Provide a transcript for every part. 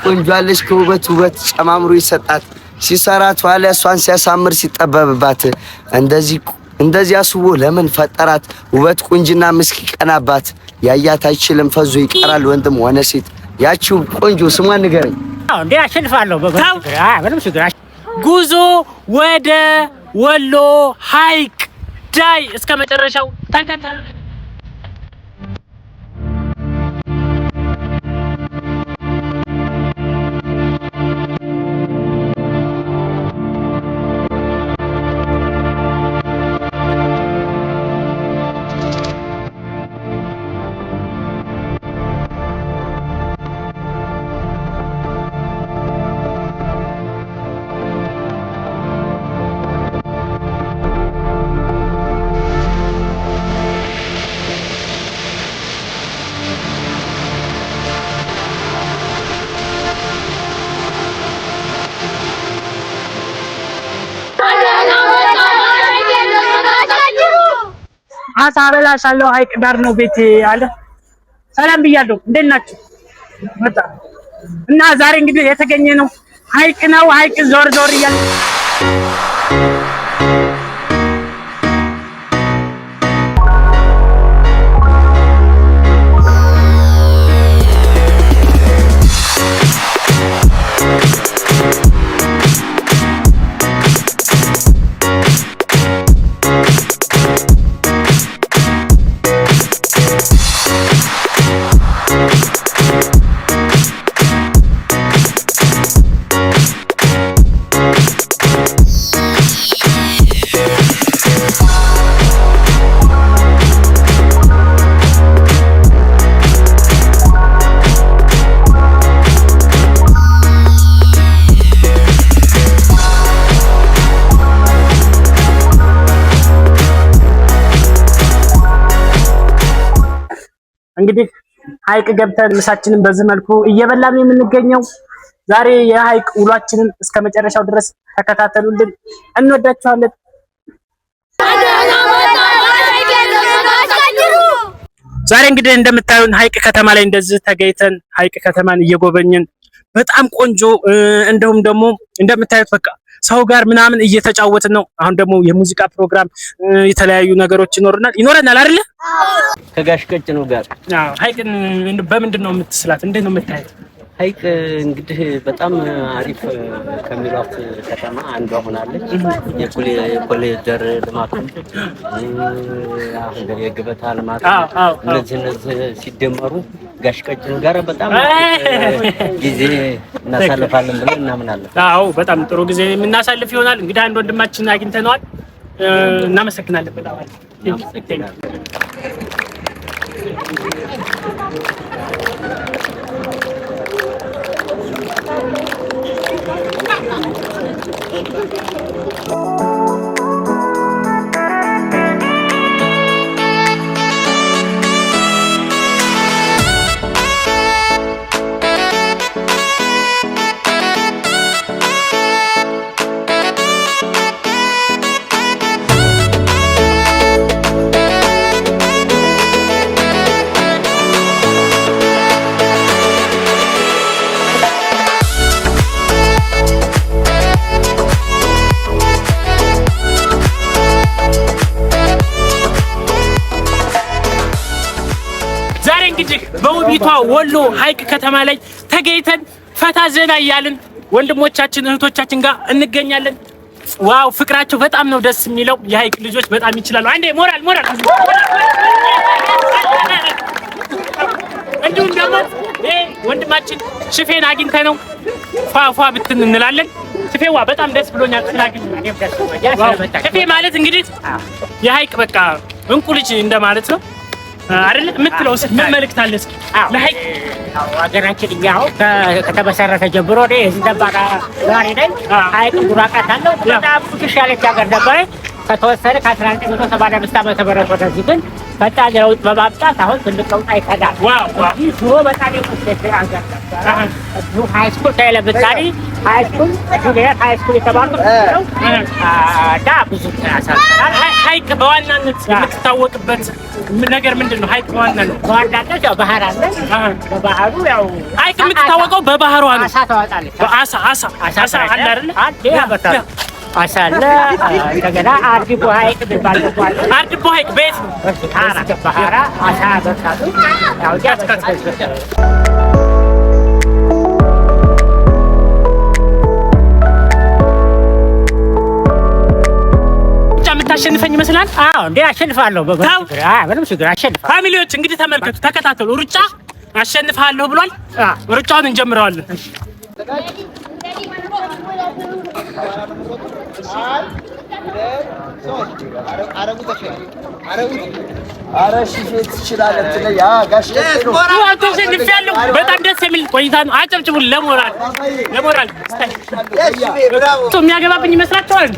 ቆንጆአለች ከውበት ውበት ጨማምሮ ይሰጣት ሲሰራት ዋለ እሷን ሲያሳምር ሲጠበብባት እንደዚህ አስቦ ለምን ፈጠራት ውበት ቁንጅና ምስኪ ቀናባት ያያት አይችልም ፈዞ ይቀራል ወንድም ሆነ ሴት ያቺው ቆንጆ ስሟን ንገረኝ እንዴ አሸንፋለሁ ምንም ችግር ጉዞ ወደ ወሎ ሐይቅ ዳይ እስከ መጨረሻው ታንታታ አሳ በላሻለሁ ሐይቅ ዳር ነው ቤቴ አለ። ሰላም ብያለሁ። እንዴት ናችሁ? እና ዛሬ እንግዲህ የተገኘ ነው ሐይቅ ነው። ሐይቅ ዞር ዞር እያለ እንግዲህ ሐይቅ ገብተን ምሳችንን በዚህ መልኩ እየበላን የምንገኘው ዛሬ የሐይቅ ውሏችንን እስከ መጨረሻው ድረስ ተከታተሉልን። እንወዳችኋለን። ዛሬ እንግዲህ እንደምታዩን ሐይቅ ከተማ ላይ እንደዚህ ተገኝተን ሐይቅ ከተማን እየጎበኘን በጣም ቆንጆ እንደውም ደግሞ እንደምታዩት በቃ ሰው ጋር ምናምን እየተጫወትን ነው። አሁን ደግሞ የሙዚቃ ፕሮግራም የተለያዩ ነገሮች ይኖረናል አይደል? ከጋሽ ቀጭኑ ጋር ሐይቅን በምንድን ነው የምትስላት? እንዴት ነው የምታየው? ሐይቅ እንግዲህ በጣም አሪፍ ከሚሏት ከተማ አንዷ ሆናለች። የኮሌደር ልማቱ የገበታ ልማቱ እነዚህ ሲደመሩ ጋሽ ቀጭኑ ጋር በጣም ጊዜ እናሳልፋለን ብለን እናምናለን። አዎ በጣም ጥሩ ጊዜ የምናሳልፍ ይሆናል። እንግዲህ አንድ ወንድማችን አግኝተነዋል። እናመሰግናለን በጣም በውቢቷ ወሎ ሐይቅ ከተማ ላይ ተገኝተን ፈታ ዘና እያልን ወንድሞቻችን እህቶቻችን ጋር እንገኛለን። ዋው ፍቅራቸው በጣም ነው ደስ የሚለው። የሐይቅ ልጆች በጣም ይችላሉ። አንዴ ሞራል እንዲሁም ደግሞ ወንድማችን ሽፌን አግኝተነው ፏፏ ብትን እንላለን። ሽፌዋ በጣም ደስ ብሎኛል ስላገኘን። ሽፌ ማለት እንግዲህ የሐይቅ በቃ እንቁ ልጅ እንደማለት ነው አይደል? የምትለው ምን መልእክት አለ? እስኪ ለሐይቅ ሀገራችን ያው ከተመሰረተ ጀምሮ እዚህ ደባቃ ዛሬ ላይ ሐይቅ ጉራቃት አለው። በጣም ትሽ ያለች ሀገር ነበረች። ከተወሰነ ከ1985 ዓመተ ምህረት ወደዚህ ግን ፈጣን ለውጥ በማምጣት አሁን ትልቅ ለውጥ አይተናል። ድሮ በጣም የቆሸሸ አገር ነበር። ሃይስኩል ለምሳሌ ሃይስኩል የተባሉት ነው እና ብዙ ያሳዝናል። ሐይቅ በዋናነት የምትታወቅበት ነገር ምንድን ነው? ሐይቅ በዋናነት ያው ባህር አለ። በባህሩ ያው ሐይቅ የምትታወቀው በባህሯ ነው። አሳ ታወጣለች። አሳ አለ አይደል? ያበጣል አሳ አለ። እንደገና አርዲቦ ሐይቅ የሚባል አለ። አርዲቦ ሐይቅ ቤት ባህራ አሳ ያበጣሉ። ያው የምታሸንፈኝ ይመስላል? አዎ እንዴ አሸንፋለሁ። ምንም ችግር አሸንፋለሁ። ፋሚሊዎች እንግዲህ ተመልከቱ፣ ተከታተሉ። ሩጫ አሸንፋለሁ ብሏል። ሩጫውን እንጀምረዋለን። ኧረ ሽፌ ትችላለህ ትለኝ። ጋሽ ተሸንፌያለሁ። በጣም ደስ የሚል ቆይታ ነው። አጨብጭቡን ለሞራል የሚያገባብኝ ይመስላችኋል?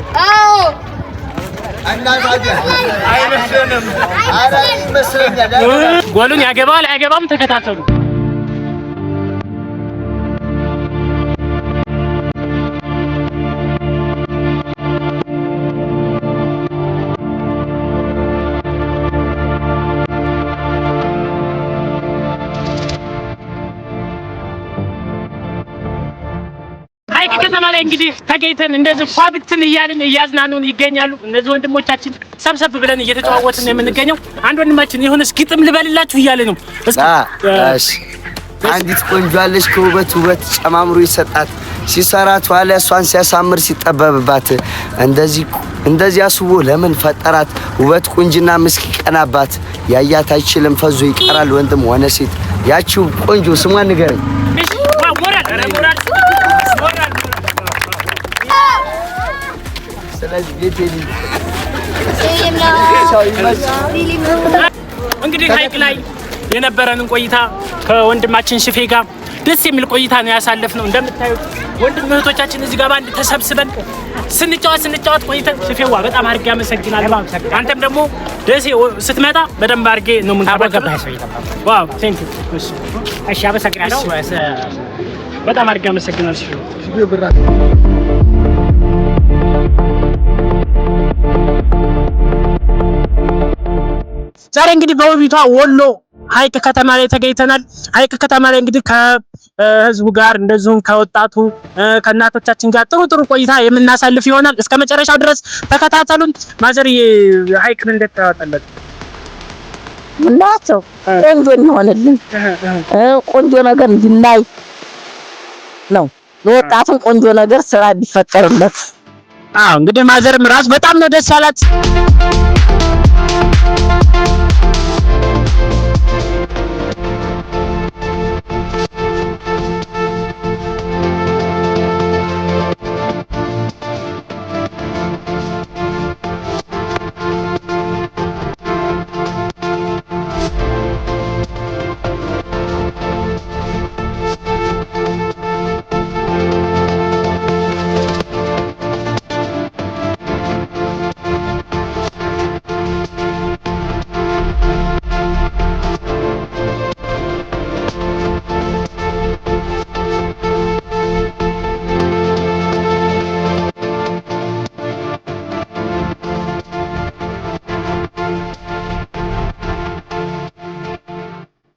ጎሉን ያገባል አያገባም? ተከታተሉ። ሐይቅ ከተማ ላይ እንግዲህ ተገኝተን እንደዚህ ፏብትን እያልን እያዝናኑን ይገኛሉ። እነዚህ ወንድሞቻችን ሰብሰብ ብለን እየተጨዋወትን ነው የምንገኘው። አንድ ወንድማችን የሆነስ ግጥም ልበልላችሁ እያለ ነው። እሺ አንዲት ቆንጆ አለች ከውበት ውበት ጨማምሮ ይሰጣት ሲሰራት ዋለ እሷን ሲያሳምር ሲጠበብባት እንደዚህ አስቦ ለምን ፈጠራት ውበት ቁንጅና ምስኪ ቀናባት ያያት አይችልም ፈዞ ይቀራል ወንድም ሆነ ሴት ያቺው ቆንጆ ስሟን ንገረኝ። ስለዚህ ቤቴሊ እንግዲህ ሐይቅ ላይ የነበረንን ቆይታ ከወንድማችን ሽፌ ጋር ደስ የሚል ቆይታ ነው ያሳለፍነው። እንደምታዩት ወንድም እህቶቻችን እዚህ ጋር ባንድ ተሰብስበን ስንጫወት ቆይተን ሽፌዋ በጣም አድርጌ አመሰግናለሁ። አንተም ደግሞ ደሴ ስትመጣ በደንብ አድርጌ ነው የምንቀበለው። ዋው ቴንክ ዩ። እሺ አመሰግናለሁ። በጣም አድርጌ አመሰግናለሁ ሽፌ። ዛሬ እንግዲህ በውቢቷ ወሎ ሐይቅ ከተማ ላይ ተገኝተናል። ሐይቅ ከተማ ላይ እንግዲህ ከህዝቡ ጋር እንደዚሁም ከወጣቱ ከእናቶቻችን ጋር ጥሩ ቆይታ የምናሳልፍ ይሆናል። እስከ መጨረሻው ድረስ ተከታተሉን። ማዘር ሐይቅን እንዴት ታወጣለች? ምናቸው ቆንጆ እንሆንልን ቆንጆ ነገር እንድናይ ነው። ለወጣቱን ቆንጆ ነገር ስራ እንዲፈጠርለት። እንግዲህ ማዘርም ራስ በጣም ነው ደስ ያላት።